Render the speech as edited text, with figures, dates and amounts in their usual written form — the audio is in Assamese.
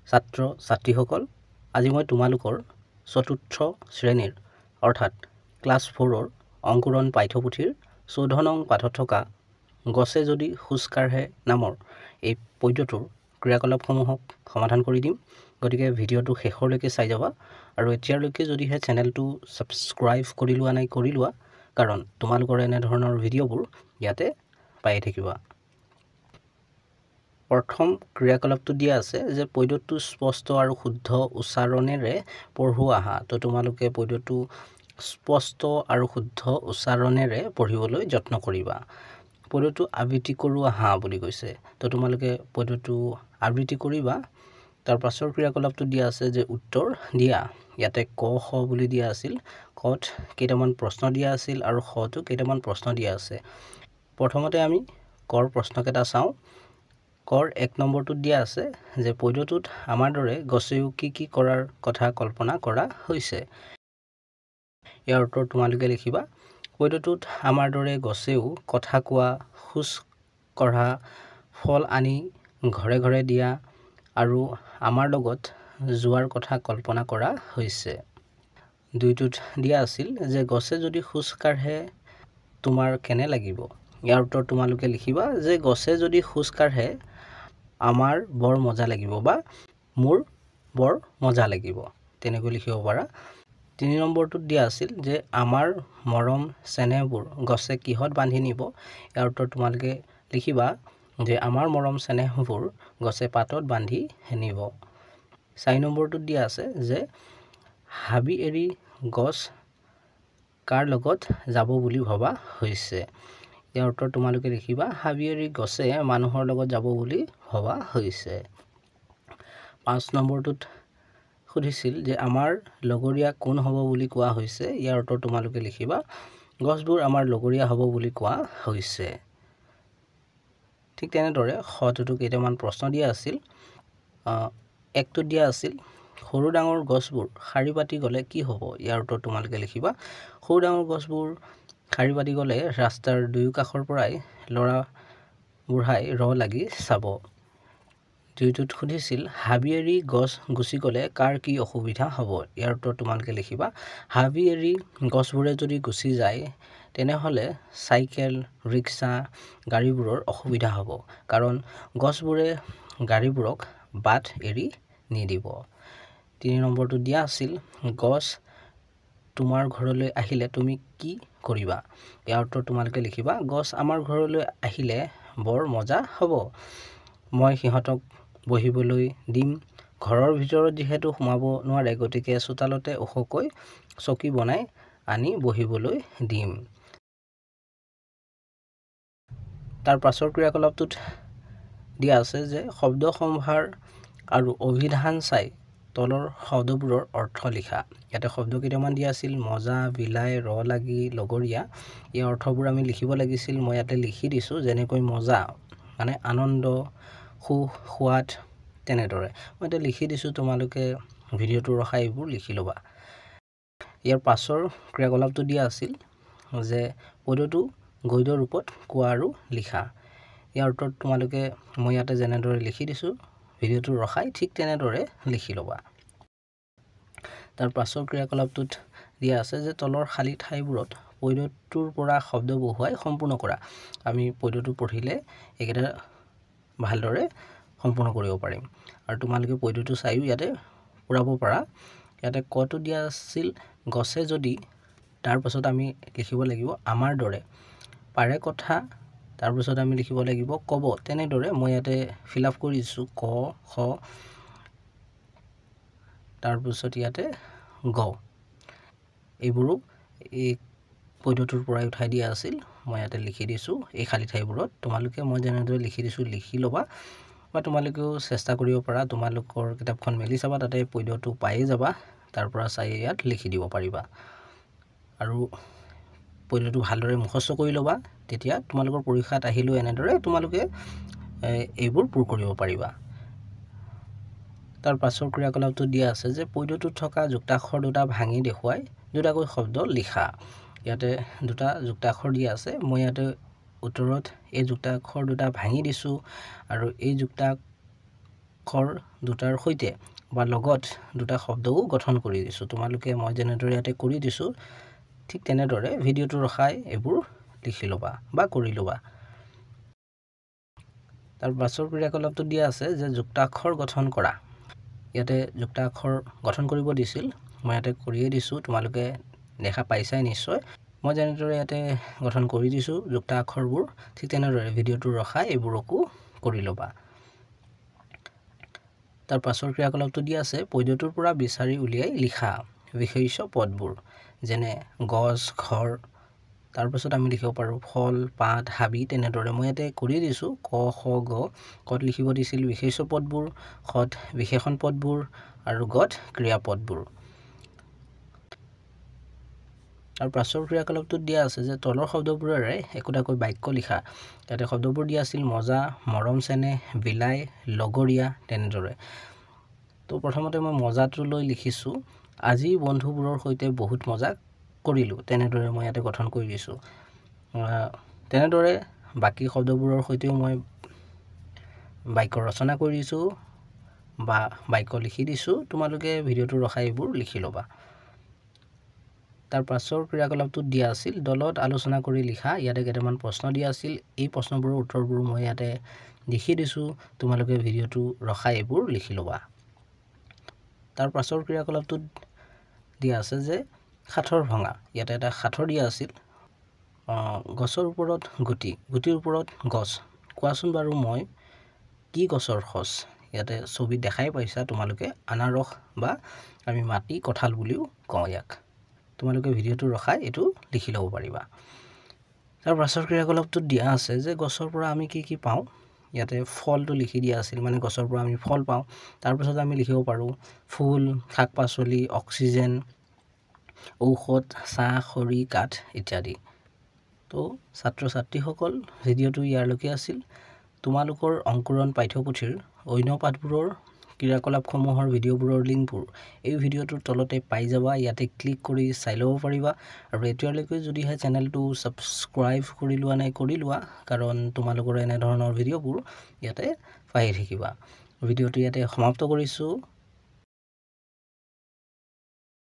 ছাত্ৰ ছাত্ৰীসকল আজি মই তোমালোকৰ চতুৰ্থ শ্ৰেণীৰ অৰ্থাৎ ক্লাছ 4ৰ অংকুৰণ পাঠ্যপুথিৰ 14 নং পাঠত থকা গছে যদি খোজ কাঢ়ে নামৰ এই পদ্যটোৰ ক্ৰিয়াকলাপসমূহক সমাধান কৰি দিম। গতিকে ভিডিঅ'টো শেষলৈকে চাই যাবা আৰু এতিয়ালৈকে যদিহে চেনেলটো সাবস্ক্ৰাইব কৰি লোৱা নাই কৰি লোৱা, কাৰণ তোমালোকৰ এনে ধৰণৰ ভিডিঅ'বোৰ ইয়াতে পাই থাকিবা। প্ৰথম ক্ৰিয়াকলাপটো দিয়া আছে যে পদ্যটো স্পষ্ট আৰু শুদ্ধ উচ্চাৰণেৰে পঢ়োৱা আহা। তো তোমালোকে পদ্যটো স্পষ্ট আৰু শুদ্ধ উচ্চাৰণেৰে পঢ়িবলৈ যত্ন কৰিবা। পদ্যটো আবৃত্তি কৰোৱা আহা বুলি কৈছে, তো তোমালোকে পদ্যটো আবৃত্তি কৰিবা। তাৰ পাছৰ ক্ৰিয়াকলাপটো দিয়া আছে যে উত্তৰ দিয়া। ইয়াতে ক খ বুলি দিয়া আছিল, কত কেইটামান প্ৰশ্ন দিয়া আছিল আৰু খটো কেইটামান প্ৰশ্ন দিয়া আছে। প্ৰথমতে আমি কৰ প্ৰশ্নকেইটা চাওঁ। কৰ 1 নম্বৰটোত দিয়া আছে যে পদ্যটোত আমাৰ দৰে গছেও কি কৰাৰ কথা কল্পনা কৰা হৈছে। ইয়াৰ উত্তৰ তোমালোকে লিখিবা। পদ্যটোত আমাৰ দৰে গছেও কথা কোৱা, খোজ কঢ়া, ফল আনি ঘৰে ঘৰে দিয়া আৰু আমাৰ লগত যোৱাৰ কথা কল্পনা কৰা হৈছে। 2টোত দিয়া আছিল যে গছে যদি খোজ কাঢ়ে তোমাৰ কেনে লাগিব। ইয়াৰ উত্তৰ তোমালোকে লিখিবা যে গছে যদি খোজ কাঢ়ে আমাৰ বৰ মজা লাগিব বা মোৰ বৰ মজা লাগিব, তেনেকৈ লিখিব পাৰা। 3 নম্বৰটোত দিয়া আছিল যে আমাৰ মৰম চেনেহবোৰ গছে কিহত বান্ধি নিব। ইয়াৰ উত্তৰ তোমালোকে লিখিবা যে আমাৰ মৰম চেনেহবোৰ গছে পাতত বান্ধি নিব। 4 নম্বৰটোত দিয়া আছে যে হাবি এৰি গছ কাৰ লগত যাব বুলি ভবা হৈছে। ইয়াৰ উত্তৰ তোমালোকে লিখিবা হাবি এৰি গছে মানুহৰ লগত যাব বুলি ভবা হৈছে। 5 নম্বৰটোত সুধিছিল যে আমাৰ লগৰীয়া কোন হ'ব বুলি কোৱা হৈছে। ইয়াৰ উত্তৰ তোমালোকে লিখিবা গছবোৰ আমাৰ লগৰীয়া হ'ব বুলি কোৱা হৈছে। ঠিক তেনেদৰে খটোতো কেইটামান প্ৰশ্ন দিয়া আছিল। 1টোত দিয়া আছিল সৰু ডাঙৰ গছবোৰ শাৰী পাতি গ'লে কি হ'ব। ইয়াৰ উত্তৰ তোমালোকে লিখিবা সৰু ডাঙৰ গছবোৰ শাৰী পাতি গ'লে ৰাস্তাৰ দুয়ো কাষৰ পৰাই ল'ৰা বুঢ়াই লাগি চাব। 2টোত সুধিছিল হাবি এৰি গছ গুচি গ'লে কাৰ কি অসুবিধা হ'ব। ইয়াৰ উত্তৰ তোমালোকে লিখিবা হাবি এৰি গছবোৰে যদি গুচি যায় তেনেহ'লে চাইকেল, ৰিক্সা, গাড়ীবোৰৰ অসুবিধা হ'ব, কাৰণ গছবোৰে গাড়ীবোৰক বাট এৰি নিদিব। 3 নম্বৰটো দিয়া আছিল গছ তোমাৰ ঘৰলৈ আহিলে তুমি কি কৰিবা। ইয়াৰ উত্তৰ তোমালোকে লিখিবা গছ আমাৰ ঘৰলৈ আহিলে বৰ মজা হ'ব। মই সিহঁতক বহিবলৈ দিম। ঘৰৰ ভিতৰত যিহেতু সোমাব নোৱাৰে, গতিকে চোতালতে ওখকৈ চকী বনাই আনি বহিবলৈ দিম। তাৰ পাছৰ ক্ৰিয়াকলাপটোত দিয়া আছে যে শব্দ সম্ভাৰ আৰু অভিধান চাই তলৰ শব্দবোৰৰ অৰ্থ লিখা। ইয়াতে শব্দ কেইটামান দিয়া আছিল মজা, বিলাই, লাগি, লগৰীয়া। এই অৰ্থবোৰ আমি লিখিব লাগিছিল। মই ইয়াতে লিখি দিছোঁ, যেনেকৈ মজা মানে আনন্দ, সুখ, সোৱাদ, তেনেদৰে মই এতিয়া লিখি দিছোঁ। তোমালোকে ভিডিঅ'টো ৰখাই এইবোৰ লিখি ল'বা। ইয়াৰ পাছৰ ক্ৰিয়াকলাপটো দিয়া আছিল যে পদ্যটো গদ্য ৰূপত কোৱা আৰু লিখা। ইয়াৰ উত্তৰত তোমালোকে মই ইয়াতে যেনেদৰে লিখি দিছোঁ ভিডিঅ'টো ৰখাই ঠিক তেনেদৰে লিখি ল'বা। তাৰ পাছৰ ক্ৰিয়াকলাপটোত দিয়া আছে যে তলৰ খালী ঠাইবোৰত পদ্যটোৰ পৰা শব্দ বহুৱাই সম্পূৰ্ণ কৰা। আমি পদ্যটো পঢ়িলে এইকেইটা ভালদৰে সম্পূৰ্ণ কৰিব পাৰিম আৰু তোমালোকে পদ্যটো চাইও ইয়াতে পূৰাব পাৰা। ইয়াতে কটো দিয়া আছিল গছে যদি, তাৰপাছত আমি লিখিব লাগিব আমাৰ দৰে পাৰে কথা, তাৰপিছত আমি লিখিব লাগিব ক'ব। তেনেদৰে মই ইয়াতে ফিল আপ কৰি দিছোঁ ক, খ, তাৰপিছত ইয়াতে গ। এইবোৰো এই পদ্যটোৰ পৰাই উঠাই দিয়া আছিল। মই ইয়াতে লিখি দিছোঁ এই খালী ঠাইবোৰত। তোমালোকে মই যেনেদৰে লিখি দিছোঁ লিখি ল'বা, বা তোমালোকেও চেষ্টা কৰিব পাৰা। তোমালোকৰ কিতাপখন মেলি চাবা, তাতে পদ্যটো পায়েই যাবা। তাৰ পৰা চাই ইয়াত লিখি দিব পাৰিবা আৰু পদ্যটো ভালদৰে মুখস্থ কৰি ল'বা। তেতিয়া তোমালোকৰ পৰীক্ষাত আহিলেও এনেদৰে তোমালোকে এইবোৰ পূৰ কৰিব পাৰিবা। তাৰ পাছৰ ক্ৰিয়াকলাপটো দিয়া আছে যে পদ্যটোত থকা যুক্তাক্ষৰ দুটা ভাঙি দেখুৱাই দুটাকৈ শব্দ লিখা। ইয়াতে দুটা যুক্তাক্ষৰ দিয়া আছে। মই ইয়াতে উত্তৰত এই যুক্তাক্ষৰ দুটা ভাঙি দিছোঁ আৰু এই আখৰ দুটাৰ সৈতে বা লগত দুটা শব্দও গঠন কৰি দিছোঁ তোমালোকে মই যেনেদৰে ইয়াতে কৰি দিছোঁ ঠিক তেনেদৰে ভিডিঅ'টো ৰখাই এইবোৰ লিখি ল'বা বা কৰি ল'বা তাৰ পাছৰ ক্ৰিয়াকলাপটো দিয়া আছে যে যুক্তাক্ষৰ গঠন কৰা ইয়াতে যুক্তাক্ষৰ গঠন কৰিব দিছিল মই ইয়াতে কৰিয়ে দিছোঁ তোমালোকে দেখা পাইছাই নিশ্চয় মই যেনেদৰে ইয়াতে গঠন কৰি দিছোঁ যুক্তাক্ষৰবোৰ ঠিক তেনেদৰে ভিডিঅ'টো ৰখাই এইবোৰকো কৰি ল'বা তাৰ পাছৰ ক্ৰিয়াকলাপটো দিয়া আছে পদ্যটোৰ পৰা বিচাৰি উলিয়াই লিখা বিশেষ্য পদবোৰ যেনে গছ ঘৰ তাৰ পাছত আমি লিখিব পাৰোঁ ফল পাত হাবি তেনেদৰে মই ইয়াতে কৰি দিছোঁ ক খ গ কত লিখিব দিছিল বিশেষ্য পদবোৰ খত বিশেষণ পদবোৰ আৰু গত ক্ৰিয়াপদবোৰ আৰু পাছৰ ক্ৰিয়াকলাপটোত দিয়া আছে যে তলৰ শব্দবোৰেৰে একোটাকৈ বাক্য লিখা ইয়াতে শব্দবোৰ দিয়া আছিল মজা মৰম চেনেহ বিলাই লগৰীয়া তেনেদৰে তো প্ৰথমতে মই মজাটো লৈ লিখিছোঁ আজি বন্ধুবোৰৰ সৈতে বহুত মজা কৰিলোঁ তেনেদৰে মই ইয়াতে গঠন কৰি দিছোঁ তেনেদৰে বাকি শব্দবোৰৰ সৈতেও মই বাক্য ৰচনা কৰি দিছোঁ বা বাক্য লিখি দিছোঁ তোমালোকে ভিডিঅ'টো ৰখাই এইবোৰ লিখি ল'বা তাৰ পাছৰ ক্ৰিয়াকলাপটোত দিয়া আছিল দলত আলোচনা কৰি লিখা ইয়াতে কেইটামান প্ৰশ্ন দিয়া আছিল এই প্ৰশ্নবোৰৰ উত্তৰবোৰ মই ইয়াতে লিখি দিছোঁ তোমালোকে ভিডিঅ'টো ৰখাই এইবোৰ লিখি ল'বা তাৰ পাছৰ ক্ৰিয়াকলাপটোত দিয়া আছে যে সাঠৰ ভঙা ইয়াতে এটা সাঠৰ দিয়া আছিল গছৰ ওপৰত গুটিৰ ওপৰত গছ কোৱাচোন বাৰু মই কি গছৰ খচ ইয়াতে ছবি দেখাই পাইছা তোমালোকে আনাৰস বা আমি মাটি কঁঠাল বুলিও কওঁ ইয়াক তোমালোকে ভিডিঅ'টো ৰখাই এইটো লিখি ল'ব পাৰিবা তাৰ পাছৰ ক্ৰিয়াকলাপটোত দিয়া আছে যে গছৰ পৰা আমি কি পাওঁ ইয়াতে ফলটো লিখি দিয়া আছিল মানে গছৰ পৰা আমি ফল পাওঁ তাৰ পাছত আমি লিখিব পাৰোঁ ফুল শাক পাচলি অক্সিজেন ঔষধ চাহ খৰি কাঠ ইত্যাদি তো ছাত্ৰ ছাত্ৰীসকল ভিডিঅ'টো ইয়ালৈকে আছিল তোমালোকৰ অংকুৰণ পাঠ্যপুথিৰ অন্য পাঠবোৰৰ ক্ৰিয়াকলাপসমূহৰ ভিডিঅ'বোৰৰ লিংকবোৰ এই ভিডিঅ'টোৰ তলতে পাই যাবা ইয়াতে ক্লিক কৰি চাই ল'ব পাৰিবা আৰু এতিয়ালৈকে যদিহে চেনেলটো ছাবস্ক্ৰাইব কৰি লোৱা নাই কৰি লোৱা কাৰণ তোমালোকৰ এনেধৰণৰ ভিডিঅ'বোৰ ইয়াতে পাই থাকিবা ভিডিঅ'টো ইয়াতে সমাপ্ত কৰিছোঁ